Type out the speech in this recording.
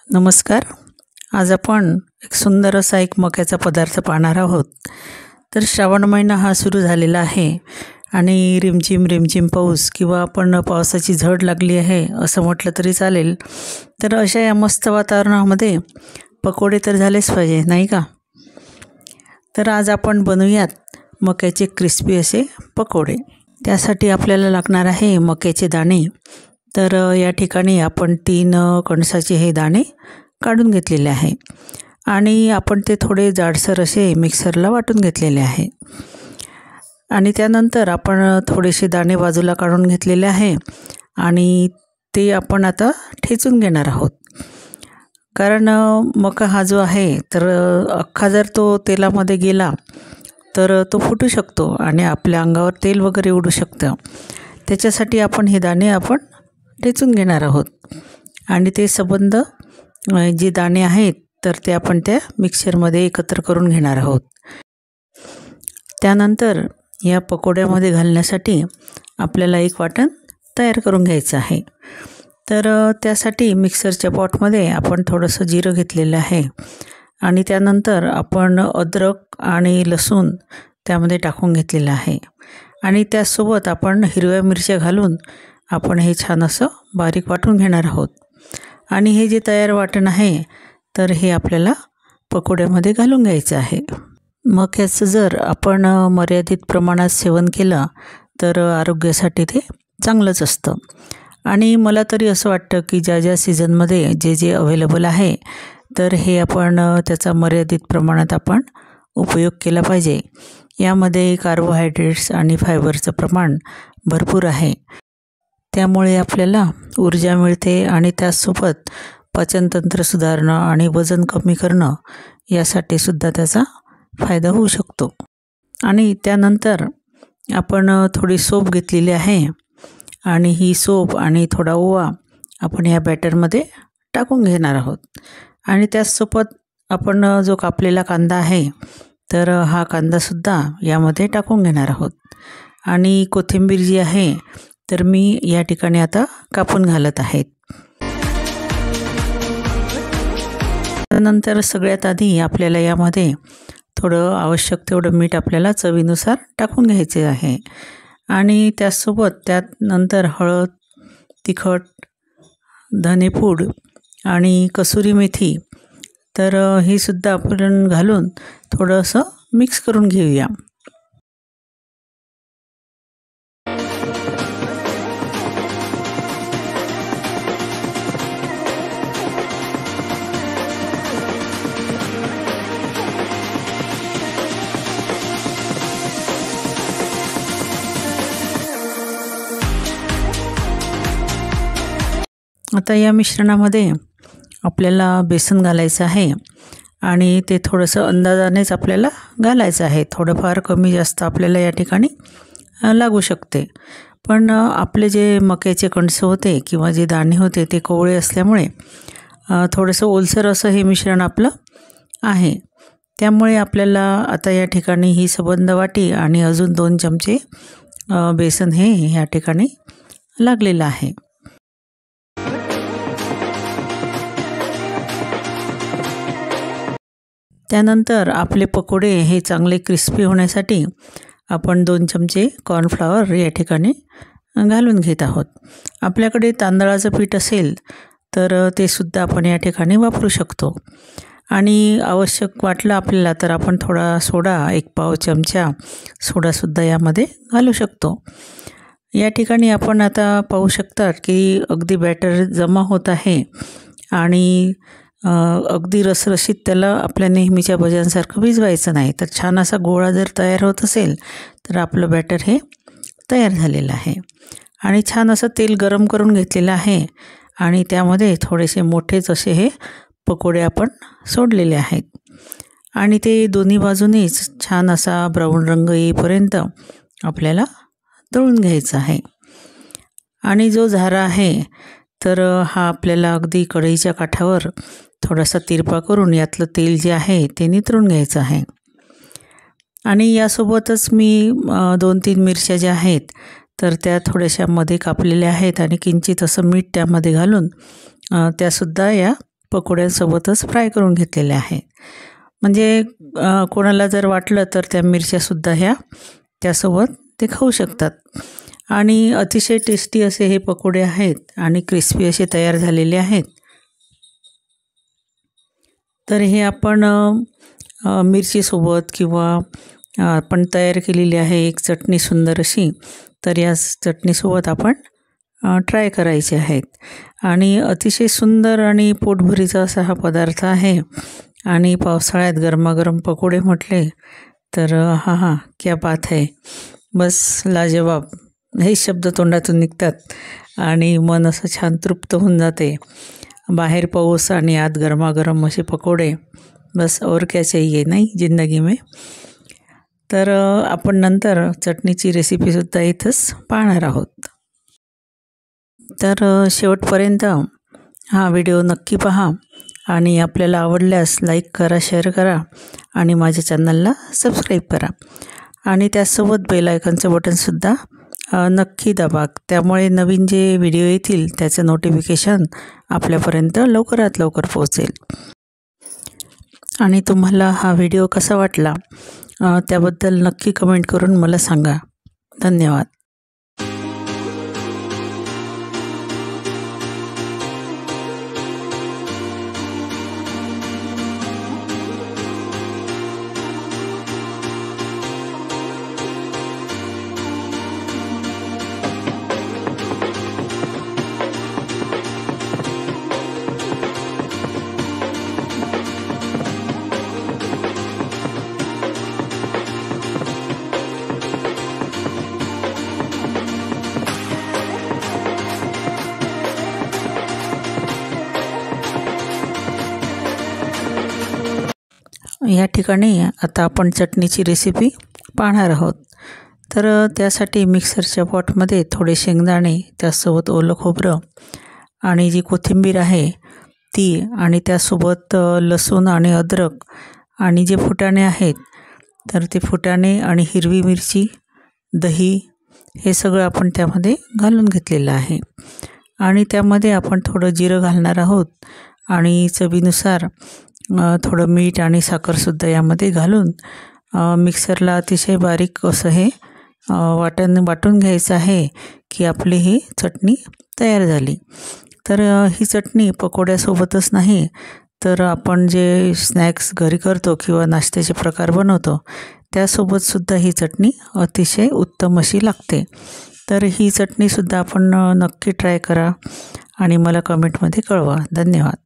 नमस्कार. आज आपण एक सुंदर असा एक मक्याचा पदार्थ पाहणार आहोत. तर श्रावण महिना हा सुरू झालेला आहे आणि रिमझिम पाऊस किंवा आपण पावसाची झड लागली आहे असं म्हटलं तरी चालेल. तर अशा या मस्त वातावरणामध्ये पकोडे तर झालेच पाहिजे, नाही का? तर आज आपण बनवूयात मक्याचे क्रिस्पी असे पकोडे. त्यासाठी आपल्याला लागणार आहे मक्याचे दाणे. तर या ठिकाणी आपण 3 कणसाचे हे दाणे काढून घेतलेले आहे आणि आपण ते थोडे जाडसर असे मिक्सरला वाटून घेतलेले आहे. आणि त्यानंतर आपण थोडेसे दाणे बाजूला काढून घेतलेले आहे आणि ते आपण आता ठेचून घेणार आहोत. कारण मका हा जो आहे तर अख्खा जर तो तेलामध्ये गेला तर तो फुटू शकतो आणि आपल्या अंगावर तेल वगैरे उडू शकतं. त्याच्यासाठी आपण हे दाणे आपण ठेचून घेणार आहोत आणि ते संबंध जे दाणे आहेत तर ते आपण त्या मिक्सरमध्ये एकत्र करून घेणार आहोत. त्यानंतर या पकोड्यामध्ये घालण्यासाठी आपल्याला एक वाटण तयार करून घ्यायचं आहे. तर त्यासाठी मिक्सरच्या पॉटमध्ये आपण थोडंसं जिरं घेतलेलं आहे आणि त्यानंतर आपण अद्रक आणि लसूण त्यामध्ये टाकून घेतलेलं आहे आणि त्यासोबत आपण हिरव्या मिरच्या घालून आपण हे छान असं बारीक वाटून घेणार आहोत. आणि हे जे तयार वाटण आहे तर हे आपल्याला पकोड्यामध्ये घालून घ्यायचं आहे. मक्याचं जर आपण मर्यादित प्रमाणात सेवन केलं तर आरोग्यासाठी ते चांगलंच असतं. आणि मला तरी असं वाटतं की ज्या सीझनमध्ये जे अवेलेबल आहे तर हे आपण त्याचा मर्यादित प्रमाणात आपण उपयोग केला पाहिजे. यामध्ये कार्बोहायड्रेट्स आणि फायबरचं प्रमाण भरपूर आहे. त्यामुळे आपल्याला ऊर्जा मिळते आणि त्यासोबत पचनतंत्र सुधारणं आणि वजन कमी करणं यासाठी सुद्धा त्याचा फायदा होऊ शकतो. आणि त्यानंतर आपण थोडी सोप घेतलेली आहे आणि ही सोप आणि थोडा ओवा आपण या बॅटरमध्ये टाकून घेणार आहोत. आणि त्याचसोबत आपण जो कापलेला कांदा आहे तर हा कांदासुद्धा यामध्ये टाकून घेणार आहोत. आणि कोथिंबीर जी आहे तर मी या ठिकाणी आता कापून घालत आहेत. त्यानंतर सगळ्यात आधी आपल्याला यामध्ये थोडं आवश्यक तेवढं मीठ आपल्याला चवीनुसार टाकून घ्यायचे आहे. आणि त्यासोबत त्यानंतर हळद, तिखट, धनेपूड आणि कसुरी मेथी तर ही सुद्धा आपण घालून थोडंसं मिक्स करून घेऊया. आता या मिश्रणामध्ये आपल्याला बेसन घालायचं आहे आणि ते थोडंसं अंदाजानेच आपल्याला घालायचं आहे. थोडंफार कमी जास्त आपल्याला या ठिकाणी लागू शकते. पण आपले जे मक्याचे कणसं होते किंवा जे दाणे होते ते कोवळे असल्यामुळे थोडंसं ओलसर असं हे मिश्रण आपलं आहे. त्यामुळे आपल्याला आता या ठिकाणी ही सबंध वाटी आणि अजून 2 चमचे बेसन हे या ठिकाणी लागलेलं आहे. त्यानंतर आपले पकोडे हे चांगले क्रिस्पी होण्यासाठी आपण 2 चमचे कॉर्नफ्लॉवर या ठिकाणी घालून घेत आहोत. आपल्याकडे तांदळाचं पीठ असेल तर ते सुद्धा आपण या ठिकाणी वापरू शकतो. आणि आवश्यक वाटलं आपल्याला तर आपण थोडा सोडा, 1 पाव चमचा सोडासुद्धा यामध्ये घालू शकतो. या ठिकाणी आपण आता पाहू शकता की अगदी बॅटर जमा होत आहे आणि अगदी रसरशीत त्याला आपल्या नेहमीच्या भज्यांसारखं भिजवायचं नाही. तर छान असा गोळा जर तयार होत असेल तर आपलं बॅटर हे तयार झालेलं आहे. आणि छान असं तेल गरम करून घेतलेलं आहे आणि त्यामध्ये थोडेसे मोठेच असे हे पकोडे आपण सोडलेले आहेत. आणि ते दोन्ही बाजूनीच छान असा ब्राऊन रंग येईपर्यंत आपल्याला तळून घ्यायचा आहे. आणि जो झारा आहे तर हा आपल्याला अगदी कढईच्या काठावर थोडासा तिरपा करून यातलं तेल जे आहे ते नितरून घ्यायचं आहे. आणि यासोबतच मी 2-3 मिरच्या ज्या आहेत तर त्या थोड्याशा मध्ये कापलेल्या आहेत आणि किंचित असं मीठ त्यामध्ये घालून त्यासुद्धा या पकोड्यांसोबतच फ्राय करून घेतलेल्या आहेत. म्हणजे कोणाला जर वाटलं तर त्या मिरच्यासुद्धा ह्या त्यासोबत ते खाऊ शकतात. आणि अतिशय टेस्टी असे हे पकोडे आहेत आणि क्रिस्पी असे तयार झालेले आहेत. तर हे आपण मिरचीसोबत किंवा आपण तयार केलेली आहे एक चटणी सुंदर अशी, तर या चटणीसोबत आपण ट्राय करायचे आहेत. आणि अतिशय सुंदर आणि पोटभरीचा असा हा पदार्थ आहे. आणि पावसाळ्यात गरमागरम पकोडे म्हटले तर हा क्या बात है, बस लाजवाब, हे शब्द तोंडातून निघतात आणि मन असं छान तृप्त होऊन जाते. बाहेर पाऊस आणि आत गरमागरम असे पकोडे, बस और क्या चाहिए नाही जिंदगी में. तर आपण नंतर चटणीची रेसिपीसुद्धा इथंच पाहणार आहोत. तर शेवटपर्यंत हा व्हिडिओ नक्की पहा आणि आपल्याला आवडल्यास लाईक करा, शेअर करा आणि माझ्या चॅनलला सबस्क्राईब करा. आणि त्यासोबत बेल आयकॉनचं बटनसुद्धा नक्की दाबा. त्यामुळे नवीन जे व्हिडिओ येतील त्याचं नोटिफिकेशन आपल्यापर्यंत लवकरात लवकर पोहोचेल. आणि तुम्हाला हा व्हिडिओ कसा वाटला त्याबद्दल नक्की कमेंट करून मला सांगा. धन्यवाद. या ठिकाणी आता आपण चटणीची रेसिपी पाहणार आहोत. तर त्यासाठी मिक्सरच्या पॉटमध्ये थोडे शेंगदाणे, त्यासोबत ओलं खोबरं आणि जी कोथिंबीर आहे ती, आणि त्यासोबत लसूण आणि अद्रक आणि जे फुटाणे आहेत तर ते फुटाणे आणि हिरवी मिरची, दही, हे सगळं आपण त्यामध्ये घालून घेतलेलं आहे. आणि त्यामध्ये आपण थोडं जिरं घालणार आहोत आणि चवीनुसार थोडं मीठ आणि साखरसुद्धा यामध्ये घालून मिक्सरला अतिशय बारीक असं हे वाटून घ्यायचं आहे की आपली ही चटणी तयार झाली. तर ही चटणी पकोड्यासोबतच नाही तर आपण जे स्नॅक्स घरी करतो किंवा नाश्त्याचे प्रकार बनवतो त्यासोबतसुद्धा ही चटणी अतिशय उत्तम अशी लागते. तर ही चटणीसुद्धा आपण नक्की ट्राय करा आणि मला कमेंटमध्ये कळवा. धन्यवाद.